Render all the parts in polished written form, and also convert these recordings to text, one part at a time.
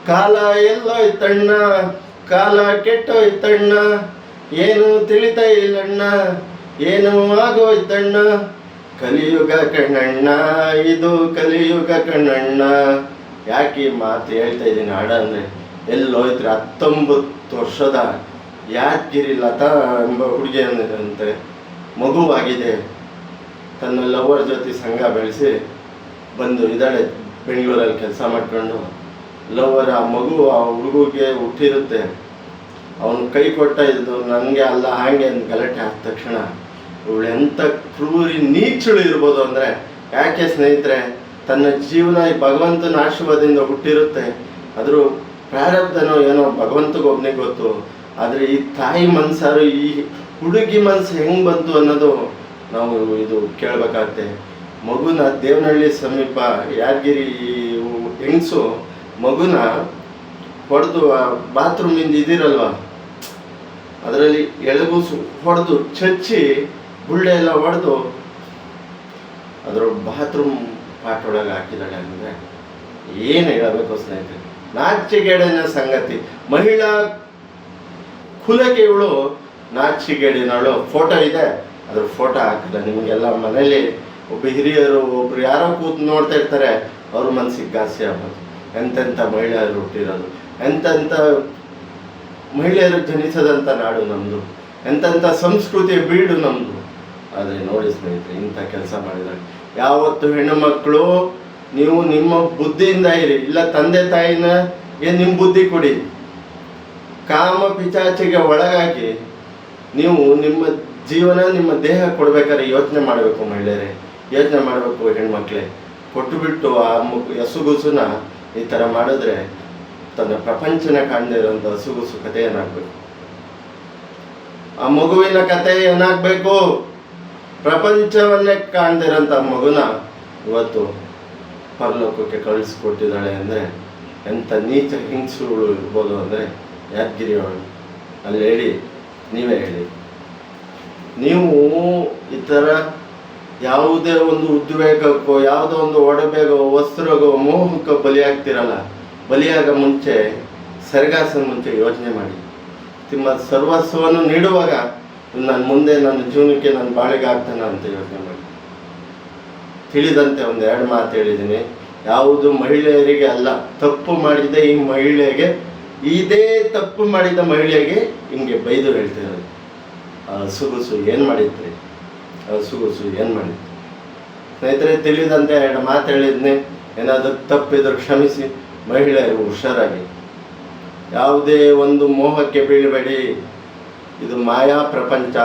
ಕಾಲ ಎಲ್ಲೋಯ್ತಣ್ಣ, ಕಾಲ ಕೆಟ್ಟೋಯ್ತಣ್ಣ, ಏನು ತಿಳಿತಾ ಇಲ್ಲಣ್ಣ, ಏನು ಆಗೋಯ್ತಣ್ಣ. ಕಲಿಯುಗ ಕಣ್ಣಣ್ಣ, ಇದು ಕಲಿಯುಗ ಕಣ್ಣಣ್ಣ. ಯಾಕೆ ಈ ಮಾತು ಹೇಳ್ತಾ ಇದ್ದೀನಿ ಹಾಡ ಅಂದರೆ, ಎಲ್ಲೋಯ್ತ್ರಿ 19 ವರ್ಷದ ಯಾದಗಿರಿ ಲತಾ ಎಂಬ ಹುಡುಗಿ ಅಂತೆ ಮಗುವಾಗಿದೆ. ತನ್ನ ಲವರ್ ಜೊತೆ ಸಂಘ ಬೆಳೆಸಿ ಬಂದು ಇದ್ದಾಳೆ ಬೆಂಗಳೂರಲ್ಲಿ ಕೆಲಸ ಮಾಡ್ಕೊಂಡು. ಲವರ್ ಆ ಮಗು ಆ ಹುಡುಗಿಗೆ ಹುಟ್ಟಿರುತ್ತೆ. ಅವನು ಕೈ ಕೊಟ್ಟ ಇದು ನನಗೆ ಅಲ್ಲ ಹಾಗೆ ಅಂತ ಗಲಾಟೆ ಆದ ತಕ್ಷಣ ಇವಳು ಎಂಥ ಕ್ರೂರಿ ನೀಚಳು ಇರ್ಬೋದು ಅಂದರೆ, ಯಾಕೆ ಸ್ನೇಹಿತರೆ, ತನ್ನ ಜೀವನ ಈ ಭಗವಂತನ ಆಶೀರ್ವಾದದಿಂದ ಹುಟ್ಟಿರುತ್ತೆ. ಆದರೂ ಪ್ರಾರಬ್ಧನೋ ಏನೋ ಭಗವಂತಗೊಬ್ಬನಿಗೆ ಗೊತ್ತು. ಆದರೆ ಈ ತಾಯಿ ಮನಸ್ಸಾರು, ಈ ಹುಡುಗಿ ಮನಸ್ಸು ಹೆಂಗೆ ಬಂತು ಅನ್ನೋದು ನಾವು ಇದು ಕೇಳಬೇಕಾಗತ್ತೆ. ಮಗುನ ದೇವನಹಳ್ಳಿ ಸಮೀಪ ಯಾದಗಿರಿ ಹೆಂಗಸು ಮಗುನ ಹೊಡೆದು ಬಾತ್ರೂಮಿಂದ ಇದಿರಲ್ವ ಅದರಲ್ಲಿ ಎಳಗೂಸು ಹೊಡೆದು ಚಚ್ಚಿ ಗುಳ್ಳೆ ಎಲ್ಲ ಹೊಡೆದು ಅದರ ಬಾತ್ರೂಮ್ ಪಾಟೊಳಗೆ ಹಾಕಿದ್ದಾಳೆ. ಅಂದರೆ ಏನು ಹೇಳಬೇಕು ಸ್ನೇಹಿತರೆ, ನಾಚಿಕೆಗೇಡಿನ ಸಂಗತಿ. ಮಹಿಳಾ ಕುಲಕ್ಕೆ ಇವಳು ನಾಚಿಕೆಗೇಡಿನವಳು. ಫೋಟೋ ಇದೆ, ಅದ್ರ ಫೋಟೋ ಹಾಕಿಲ್ಲ. ನಿಮಗೆಲ್ಲ ಮನೇಲಿ ಒಬ್ಬ ಹಿರಿಯರು ಒಬ್ರು ಯಾರೋ ಕೂತು ನೋಡ್ತಾ ಇರ್ತಾರೆ, ಅವ್ರ ಮನಸ್ಸಿಗೆ ಘಾಸಿ ಆಗ್ಬೋದು. ಎಂತೆಂಥ ಮಹಿಳೆಯರು ಹುಟ್ಟಿರೋದು, ಎಂತೆಂಥ ಮಹಿಳೆಯರು ಜನಿಸದಂಥ ನಾಡು ನಮ್ಮದು, ಎಂತೆಂಥ ಸಂಸ್ಕೃತಿಯ ಬೀಡು ನಮ್ಮದು. ಆದರೆ ನೋಡಿ ಸ್ನೇಹಿತರೆ, ಇಂಥ ಕೆಲಸ ಮಾಡಿದಾಗ ಯಾವತ್ತು ಹೆಣ್ಣು ಮಕ್ಕಳು ನೀವು ನಿಮ್ಮ ಬುದ್ಧಿಯಿಂದ ಇರಿ, ಇಲ್ಲ ತಂದೆ ತಾಯಿನ ನಿಮ್ಮ ಬುದ್ಧಿ ಕೊಡಿ. ಕಾಮ ಪಿಚಾಚಿಗೆ ಒಳಗಾಗಿ ನೀವು ನಿಮ್ಮ ಜೀವನ ನಿಮ್ಮ ದೇಹ ಕೊಡ್ಬೇಕಾದ್ರೆ ಯೋಚನೆ ಮಾಡಬೇಕು. ಮಹಿಳೆಯರೇ ಯೋಚನೆ ಮಾಡಬೇಕು. ಹೆಣ್ಮಕ್ಳೇ ಕೊಟ್ಟು ಬಿಟ್ಟು ಆ ಹಸುಗುಸುನ ಈ ಥರ ಮಾಡಿದ್ರೆ ತನ್ನ ಪ್ರಪಂಚನ ಕಾಣದೇ ಇರೋಂಥ ಹಸುಗುಸು ಕತೆ ಏನಾಗಬೇಕು? ಆ ಮಗುವಿನ ಕತೆ ಏನಾಗಬೇಕು? ಪ್ರಪಂಚವನ್ನೇ ಕಾಣ್ದಿರೋಂಥ ಮಗುನ ಇವತ್ತು ಪರಲೋಕಕ್ಕೆ ಕಳಿಸ್ಕೊಟ್ಟಿದ್ದಾಳೆ ಅಂದರೆ ಎಂಥ ನೀಚ ಹಿಂಸೆಗಳು ಇರ್ಬೋದು ಅಂದರೆ ಯಾದಗಿರಿ ಅವಳು ಅಲ್ಲಿ ಹೇಳಿ, ನೀವೇ ಹೇಳಿ. ನೀವು ಈ ಥರ ಯಾವುದೇ ಒಂದು ಉದ್ವೇಗಕ್ಕೋ ಯಾವುದೋ ಒಂದು ಒಡಬೇಗೋ ವಸ್ತ್ರಗೋ ಮೋಹಕ್ಕೋ ಬಲಿಯಾಗ್ತಿರಲ್ಲ. ಬಲಿಯಾಗ ಮುಂಚೆ ಸೆರಗಾಸನ ಮುಂಚೆ ಯೋಚನೆ ಮಾಡಿ. ನಿಮ್ಮ ಸರ್ವಸ್ವವನ್ನು ನೀಡುವಾಗ ನನ್ನ ಮುಂದೆ ನನ್ನ ಜೀವನಕ್ಕೆ ನನ್ನ ಬಾಳಿಗೆ ಆಗ್ತಾನ ಅಂತ ಯೋಚನೆ ಮಾಡಿ. ತಿಳಿದಂತೆ 2 ಮಾತು ಹೇಳಿದ್ದೀನಿ. ಯಾವುದು ಮಹಿಳೆಯರಿಗೆ ಅಲ್ಲ, ತಪ್ಪು ಮಾಡಿದ ಈ ಮಹಿಳೆಗೆ, ಇದೇ ತಪ್ಪು ಮಾಡಿದ ಮಹಿಳೆಗೆ ಹಿಂಗೆ ಬೈದು ಹೇಳ್ತಿರೋದು. ಹಸುಗುಸು ಏನು ಮಾಡಿದ್ರಿ? ಹಸುಗುಸು ಏನು ಮಾಡಿದ್ರಿ? ಸ್ನೇಹಿತರೆ, ತಿಳಿದಂತೆ 2 ಮಾತು ಹೇಳಿದ್ನಿ. ಏನಾದರೂ ತಪ್ಪಿದ್ರು ಕ್ಷಮಿಸಿ. ಮಹಿಳೆಯರು ಹುಷಾರಾಗಿ, ಯಾವುದೇ ಒಂದು ಮೋಹಕ್ಕೆ ಬೀಳಬೇಡಿ. ಇದು ಮಾಯಾ ಪ್ರಪಂಚ,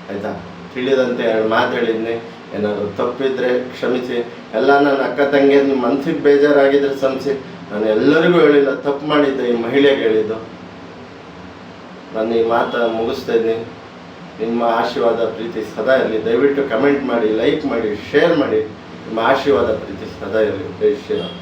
ಆಯಿತಾ? ತಿಳಿದಂತೆ 2 ಮಾತು ಹೇಳಿದ್ನಿ. ಏನಾದರೂ ತಪ್ಪಿದ್ರೆ ಕ್ಷಮಿಸಿ. ಎಲ್ಲ ನನ್ನ ಅಕ್ಕ ತಂಗಿ ನಿಮ್ಮ ಮನಸ್ಸಿಗೆ ಬೇಜಾರಾಗಿದ್ರೆ ಕ್ಷಮಿಸಿ. ನಾನು ಎಲ್ಲರಿಗೂ ಹೇಳಿಲ್ಲ, ತಪ್ಪು ಮಾಡಿದ್ದೆ ಈ ಮಹಿಳೆಗೆ ಹೇಳಿದ್ದು. ನಾನು ಈ ಮಾತು ಮುಗಿಸ್ತಾ ಇದ್ದೀನಿ. ನಿಮ್ಮ ಆಶೀರ್ವಾದ ಪ್ರೀತಿ ಸದಾ ಇರಲಿ. ದಯವಿಟ್ಟು ಕಮೆಂಟ್ ಮಾಡಿ, ಲೈಕ್ ಮಾಡಿ, ಶೇರ್ ಮಾಡಿ. ನಿಮ್ಮ ಆಶೀರ್ವಾದ ಪ್ರೀತಿ ಸದಾ ಇರಲಿ. ಜೈ ಶ್ರೀರಾಮ್.